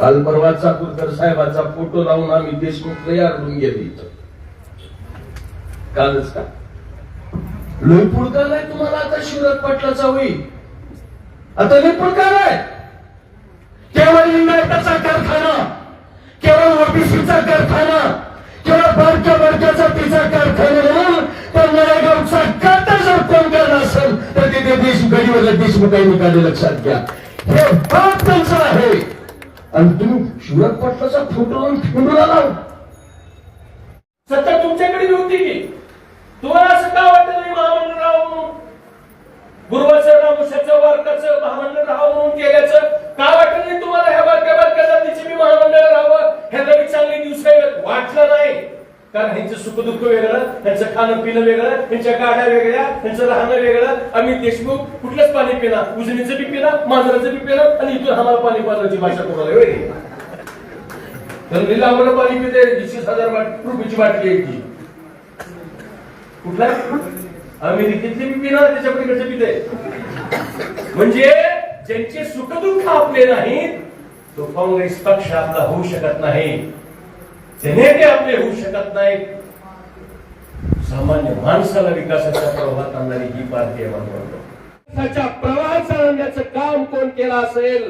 काल परवा चाकूरकर साहेबांचा फोटो लावून आम्ही देशमुख यारून गेलो इथं कालच का लोईपुरकर नाही तुम्हाला आता शिवराज पाटलाचा होईल आता लोईपुरकर आहे केवळ लिंगायताचा कारखाना केवळ ओबीसीचा कारखाना केवळ बारक्या बारक्या जातीचा कारखाना म्हणून तर नळेगावचा काटा जर कोण करणार असेल तर तिथे गडीवरला देशमुखांनी काढले लक्षात घ्या हे बाप त्यांचं आहे आणि तुम्ही शिवराज पाटलाचा फोटो लावून ठेवून लाव सत्ता तुमच्याकडे होती की तुम्हाला असं का वाटत नाही महामंडळ राहावं म्हणून गुरुवारचं रामोशाचं वारकाचं महामंडळ राहावं म्हणून केल्याचं का वाटत नाही तुम्हाला ह्या बारक्या बारक्या जातीचे मी महामंडळ राहावं ह्याला मी चांगले दिवस वाटलं नाही कारण ह्यांचं सुखदुःख वेगळं त्यांचं खाणं पिणं वेगळं त्यांच्या गाड्या वेगळ्या त्यांचं राहणं वेगळं आम्ही देशमुख कुठलंच पाणी पिणार उजनीचं बी पिणार मांजराचं बी पिणार आणि इथून आम्हाला पाणी पाजण्याची भाषा कोणाला वेगळी तर लिलावाला पाणी पिते 20,000 रुपयाची बाटली आहे ती कुठला अमेरिकेतले बी पिणार त्याच्या पलीकडचे पिते म्हणजे ज्यांचे सुखदुःख आपले नाहीत तो काँग्रेस पक्ष आपला होऊ शकत नाही त्याने ते आपले होऊ शकत नाहीत सामान्य माणसाला विकासाच्या प्रवाहात आणणारी ही पार्टी विकासाच्या प्रवाहात आणण्याचं काम कोण केलं असेल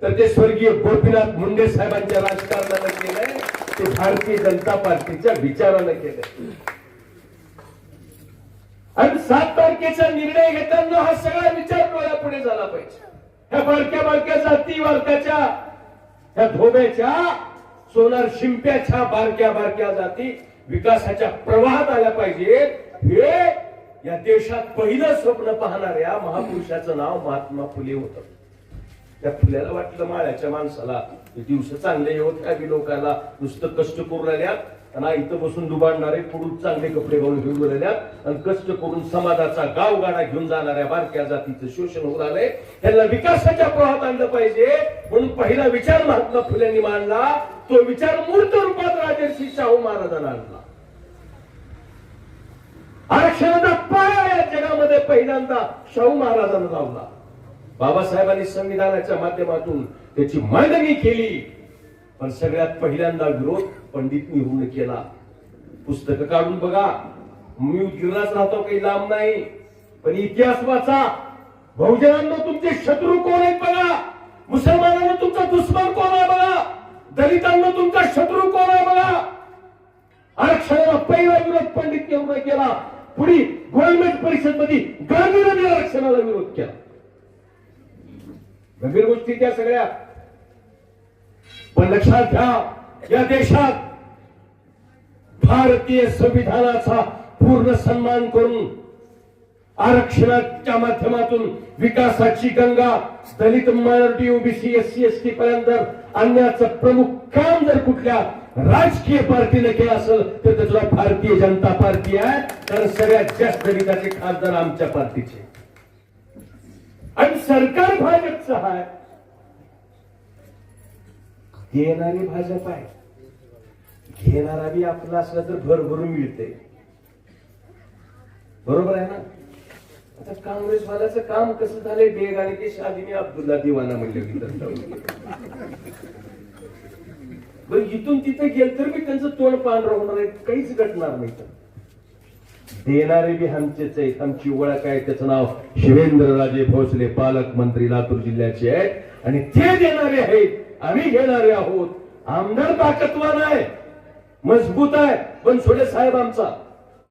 तर ते स्वर्गीय गोपीनाथ मुंडे साहेबांच्या राजकारणानं केलंय ते भारतीय जनता पार्टीच्या विचारानं केलंय आणि 7 तारखेचा निर्णय घेताना हा सगळा विचार डोळ्यापुढे झाला पाहिजे ह्या बारक्या बारक्या जाती वर्गाच्या ह्या धोब्याच्या सोनार शिंप्याच्या बारक्या बारक्या जाती विकासाच्या प्रवाहात आल्या पाहिजे हे या देशात पहिलं स्वप्न पाहणाऱ्या महापुरुषाचं नाव महात्मा फुले होतं त्या फुल्याला वाटलं माळ्याच्या माणसाला दिवस चांगले येऊत काही लोकांना नुसतं कष्ट करून राहिल्यात आणि इथं बसून दुबाडणारे पुढून चांगले कपडे घालून घेऊन राहिल्यात आणि कष्ट करून समाजाचा गावगाडा घेऊन जाणाऱ्या बारक्या जातीचं शोषण होऊ लागलंय त्यांना विकासाच्या प्रवाहात आणलं पाहिजे म्हणून पहिला विचार महात्मा फुल्यांनी मांडला तो विचार मूर्त रूपात राजर्षी शाहू महाराजांना आणला आरक्षणाचा पाया या जगामध्ये पहिल्यांदा शाहू महाराजांना लावला बाबासाहेबांनी संविधानाच्या माध्यमातून त्याची मांडणी केली पण सगळ्यात पहिल्यांदा विरोध पंडित नेहरूने केला पुस्तक काढून बघा मी गिरणाच राहतो काही लांब नाही पण इतिहास वाचा बहुजनांना तुमचे शत्रू कोण आहेत बघा मुसलमानांना तुमचा दुश्मन कोण आहे बघा दलितांना तुमचा शत्रू कोण आहे बघा आरक्षणाला पहिला विरोध पंडित नेहरूने केला पुढे गोलमेज परिषद मध्ये गांधींनी आरक्षणाला विरोध केला गंभीर गोष्टी त्या सगळ्या पण लक्षात घ्या या देशात भारतीय संविधानाचा पूर्ण सन्मान करून आरक्षणाच्या माध्यमातून विकासाची गंगा दलित मायनॉरिटी ओबीसी एससी एसटी पर्यंत आणण्याचं प्रमुख काम जर कुठल्या राजकीय पार्टीने केलं असेल तर त्याला भारतीय जनता पार्टी आहे कारण सगळ्यात जास्त दलिताचे खासदार आमच्या पार्टीचे आणि सरकार भाजपचं आहे देणारी भाजप आहे घेणारा बी आपला असला तर भरभरून मिळते बरोबर आहे ना आता काँग्रेसवाल्याचं काम कसं झालंय बेग आणि ते शादिनी अब्दुल्ला दिवाना म्हणले इथून तिथे गेल तर मी त्यांचं तोंड पांढरं होणार आहे काहीच घटणार नाही देणारे बी आमचेच आहेत आमची ओळख आहे त्याचं नाव शिवेंद्रराजे भोसले पालकमंत्री लातूर जिल्ह्याचे आहेत आणि ते देणारे आहेत आम्ही घेणारे आहोत आमदार ताकदवान आहे मजबूत आहे बनसोडे साहेब आमचा